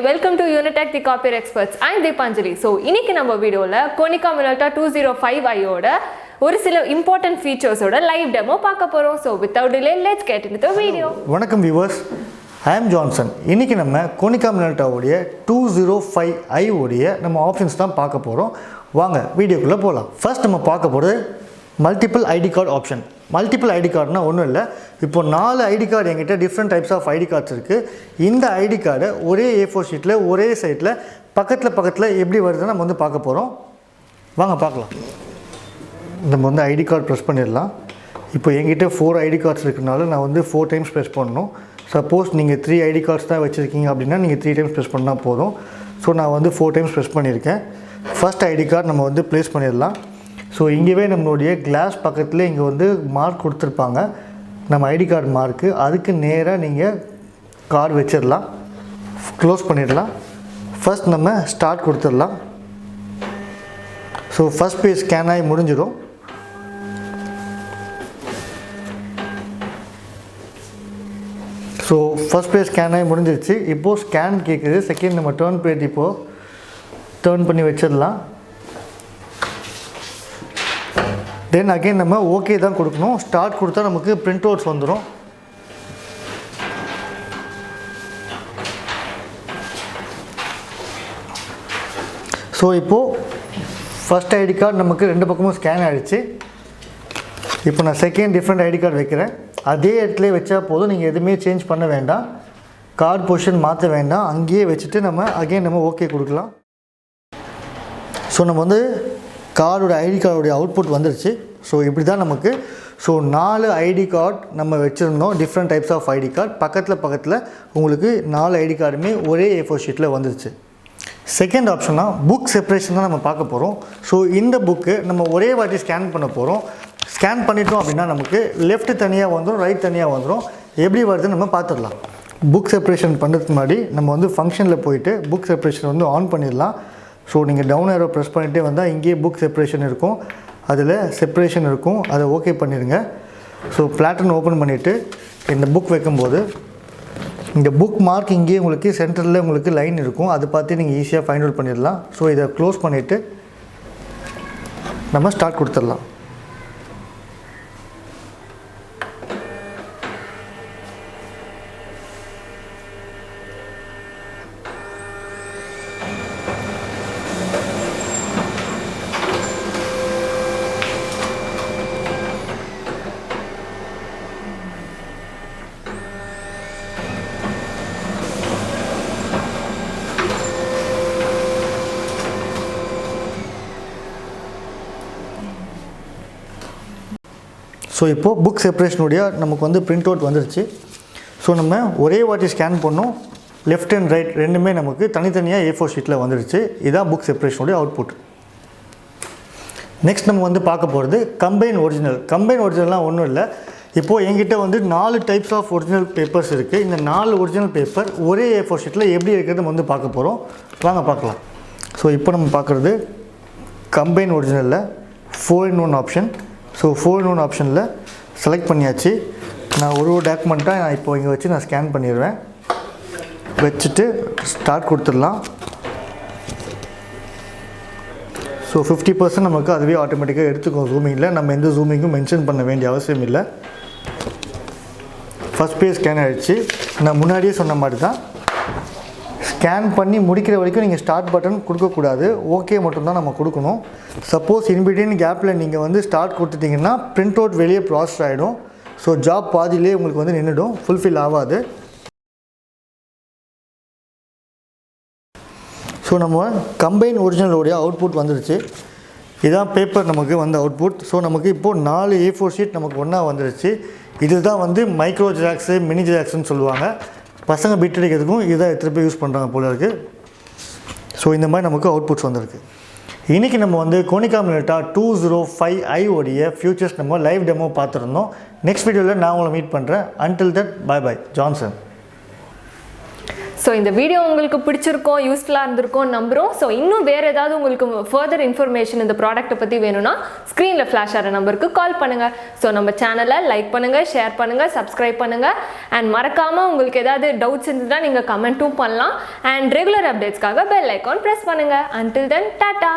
welcome to Unitech the Copier Experts. I'm Deepanjali. So, இன்னைக்கு நம்ம வீடியோல Konica Minolta 205i ஓட ஒரு சில important features ஓட live demo பார்க்க போறோம். So, without delay, let's get into the video. வணக்கம் viewers. I am Johnson. இன்னைக்கு நம்ம Konica Minolta உடைய 205i உடைய நம்ம ஆப்ஷன்ஸ் தான் பார்க்க போறோம். வாங்க வீடியோக்குள்ள போலாம். ஃபர்ஸ்ட் நம்ம பார்க்க போறது multiple ID card option. Multiple ID கார்டுனா ஒன்றும் இல்லை, இப்போ 4 ஐடி கார்டு என்கிட்ட different types of ID cards இருக்குது. இந்த ஐடி கார்டை ஒரே A4 ஷீட்டில் ஒரே சைட்டில் பக்கத்தில் எப்படி வருதுன்னு நம்ம வந்து பார்க்க போகிறோம். வாங்க பார்க்கலாம். நம்ம வந்து ஐடி கார்டு ப்ரெஸ் பண்ணிடலாம். இப்போ என்கிட்ட 4 ஐடி கார்ட்ஸ் இருக்கிறனால நான் வந்து 4 டைம்ஸ் ப்ரெஸ் பண்ணணும். சப்போஸ் நீங்கள் 3 ஐடி கார்ட்ஸ் தான் வச்சுருக்கீங்க அப்படின்னா நீங்கள் 3 டைம்ஸ் ப்ரெஸ் பண்ணால் போதும். ஸோ நான் வந்து 4 டைம்ஸ் ப்ரெஸ் பண்ணியிருக்கேன். ஃபர்ஸ்ட் ஐடி கார்டு நம்ம வந்து ப்ளேஸ் பண்ணிடலாம். ஸோ இங்கேவே நம்மளுடைய கிளாஸ் பக்கத்தில் இங்கே வந்து மார்க் கொடுத்துருப்பாங்க, நம்ம ஐடி கார்டு மார்க்கு. அதுக்கு நேராக நீங்கள் கார்டு வச்சிடலாம், க்ளோஸ் பண்ணிடலாம். ஃபர்ஸ்ட் நம்ம ஸ்டார்ட் கொடுத்துடலாம். ஸோ ஃபஸ்ட் பேஜ் ஸ்கேன் ஆகி முடிஞ்சிடும். ஸோ ஃபஸ்ட் பேஜ் ஸ்கேன் ஆகி முடிஞ்சிருச்சு. இப்போது ஸ்கேன் கேட்குது. செகண்ட் நம்ம டர்ன் பேஜ் இப்போது டர்ன் பண்ணி வச்சிடலாம். தென் அகெயின் நம்ம ஓகே தான் கொடுக்கணும். ஸ்டார்ட் கொடுத்தா நமக்கு பிரிண்ட் அவுட்ஸ் வந்துடும். ஸோ இப்போது ஃபஸ்ட் ஐடி கார்டு நமக்கு 2 பக்கமும் ஸ்கேன் ஆகிடுச்சு. இப்போ நான் செகண்ட் டிஃப்ரெண்ட் ஐடி கார்டு வைக்கிறேன். அதே இடத்துல வச்சா போதும், நீங்கள் எதுவுமே சேஞ்ச் பண்ண வேண்டாம், கார்டு பொசிஷன் மாற்ற வேண்டாம். அங்கேயே வச்சுட்டு நம்ம அகெயின் நம்ம ஓகே கொடுக்கலாம். ஸோ நம்ம வந்து கார்டோட ஐடி கார்டுடைய அவுட்புட் வந்துருச்சு. ஸோ இப்படி தான் நமக்கு 4 ஐடி கார்டு நம்ம வச்சுருந்தோம், different types of ID card. பக்கத்தில் உங்களுக்கு 4 ஐடி கார்டுமே ஒரே A4 ஷீட்டில் வந்துருச்சு. செகண்ட் ஆப்ஷனாக புக் செப்பரேஷன் தான் நம்ம பார்க்க போகிறோம். ஸோ இந்த புக்கு நம்ம ஒரே வாட்டி ஸ்கேன் பண்ண போகிறோம். ஸ்கேன் பண்ணிட்டோம் அப்படின்னா நமக்கு லெஃப்ட் தனியாக வந்துடும், ரைட் தனியாக வந்துடும். எப்படி வருதுன்னு நம்ம பார்த்துடலாம். புக் செப்பரேஷன் பண்ணுறதுக்கு முன்னாடி நம்ம வந்து ஃபங்க்ஷனில் போயிட்டு புக் செப்பரேஷன் வந்து ஆன் பண்ணிடலாம். ஸோ நீங்கள் டவுன் ஏரோ ப்ரெஸ் பண்ணிகிட்டே வந்தால் இங்கேயே புக் செப்பரேஷன் இருக்கும், அதில் செப்பரேஷன் இருக்கும், அதை ஓகே பண்ணிடுங்க. ஸோ பிளாட்டன் ஓப்பன் பண்ணிவிட்டு இந்த புக் வைக்கும்போது இந்த புக் மார்க் இங்கேயே உங்களுக்கு சென்டரில் உங்களுக்கு லைன் இருக்கும், அதை பார்த்து நீங்கள் ஈஸியாக ஃபைண்ட் அவுட் பண்ணிடலாம். ஸோ இதை க்ளோஸ் பண்ணிவிட்டு நம்ம ஸ்டார்ட் கொடுத்துடலாம். ஸோ இப்போது புக் செப்பரேஷனுடைய நமக்கு வந்து பிரிண்ட் அவுட் வந்துருச்சு. ஸோ நம்ம ஒரே வாட்டி ஸ்கேன் பண்ணோம், லெஃப்ட் அண்ட் ரைட் ரெண்டுமே நமக்கு தனித்தனியாக A4 ஷீட்டில் வந்துருச்சு. இதுதான் புக் செப்பரேஷனுடைய அவுட்புட். நெக்ஸ்ட் நம்ம வந்து பார்க்க போகிறது கம்பைன் ஒரிஜினல். கம்பைன் ஒரிஜினல்லாம் ஒன்றும் இல்லை, இப்போது என்கிட்ட வந்து 4 டைப்ஸ் ஆஃப் ஒரிஜினல் பேப்பர்ஸ் இருக்குது. இந்த 4 ஒரிஜினல் பேப்பர் ஒரே A4 ஷீட்டில் எப்படி இருக்கிறது நம்ம வந்து பார்க்க போகிறோம். வாங்க பார்க்கலாம். ஸோ இப்போ நம்ம பார்க்குறது combine ஒரிஜினலில் 4-in-1 option. So 4-in-1 ஆப்ஷனில் செலக்ட் பண்ணியாச்சு. நான் ஒரு டாக்குமெண்ட்டாக நான் இப்போ இங்கே வச்சு நான் ஸ்கேன் பண்ணிடுவேன். வச்சுட்டு ஸ்டார்ட் கொடுத்துடலாம். ஸோ 50% நமக்கு அதுவே ஆட்டோமேட்டிக்காக எடுத்துக்கும் ஜூமிங்கில். நம்ம எந்த ஜூமிங்கும் மென்ஷன் பண்ண வேண்டிய அவசியம் இல்லை. ஃபஸ்ட் பேஜ் ஸ்கேன் ஆகிடுச்சு. நான் முன்னாடியே சொன்ன மாதிரி தான், ஸ்கேன் பண்ணி முடிக்கிற வரைக்கும் நீங்கள் ஸ்டார்ட் பட்டன் கொடுக்கக்கூடாது, ஓகே மட்டும்தான் நம்ம கொடுக்கணும். சப்போஸ் இன்பிட்வீன் கேப்பில் நீங்கள் வந்து ஸ்டார்ட் கொடுத்துட்டிங்கன்னா பிரிண்ட் அவுட் வெளியே ப்ராசஸ் ஆகிடும். ஸோ ஜாப் பாதியிலே உங்களுக்கு வந்து நின்றுடும், ஃபுல்ஃபில் ஆகாது. ஸோ நம்ம கம்பைன் ஒரிஜினலோடைய அவுட்புட் வந்துருச்சு. இதுதான் பேப்பர் நமக்கு வந்து அவுட்புட். ஸோ நமக்கு இப்போது 4 A4 ஷீட் நமக்கு ஒன்றா வந்துருச்சு. இதுதான் வந்து மைக்ரோ ஜெராக்ஸு, மினி ஜெராக்ஸ்ன்னு சொல்லுவாங்க. பசங்க பிட் அடிக்கிறதுக்கும் இதை திருப்பி யூஸ் பண்ணுறாங்க போல இருக்குது. ஸோ இந்த மாதிரி நமக்கு அவுட்புட்ஸ் வந்திருக்கு. இன்றைக்கி நம்ம வந்து Konica Minolta 205i உடைய ஃபியூச்சர்ஸ் நம்ம லைவ் டெமோ பார்த்துருந்தோம். நெக்ஸ்ட் வீடியோவில் நான் உங்களை மீட் பண்ணுறேன். Until that bye bye. Johnson. So இந்த வீடியோ உங்களுக்கு பிடிச்சிருக்கோம், யூஸ்ஃபுல்லாக இருந்திருக்கும் நம்புகிறோம். ஸோ இன்னும் வேறு ஏதாவது உங்களுக்கு ஃபர்தர் இன்ஃபர்மேஷன் இந்த ப்ராடக்ட்டை பற்றி வேணும்னா ஸ்க்ரீனில் ஃப்ளாஷ் ஆகிற நம்பருக்கு கால் பண்ணுங்கள். ஸோ நம்ம சேனலை லைக் பண்ணுங்கள், ஷேர் பண்ணுங்கள், சப்ஸ்கிரைப் பண்ணுங்கள். அண்ட் மறக்காமல் உங்களுக்கு ஏதாவது டவுட்ஸ் இருந்ததுன்னா நீங்கள் கமெண்ட்டும் பண்ணலாம். அண்ட் ரெகுலர் அப்டேட்ஸ்க்காக பெல் ஐக்கான் ப்ரெஸ் பண்ணுங்கள். Until then, Tata.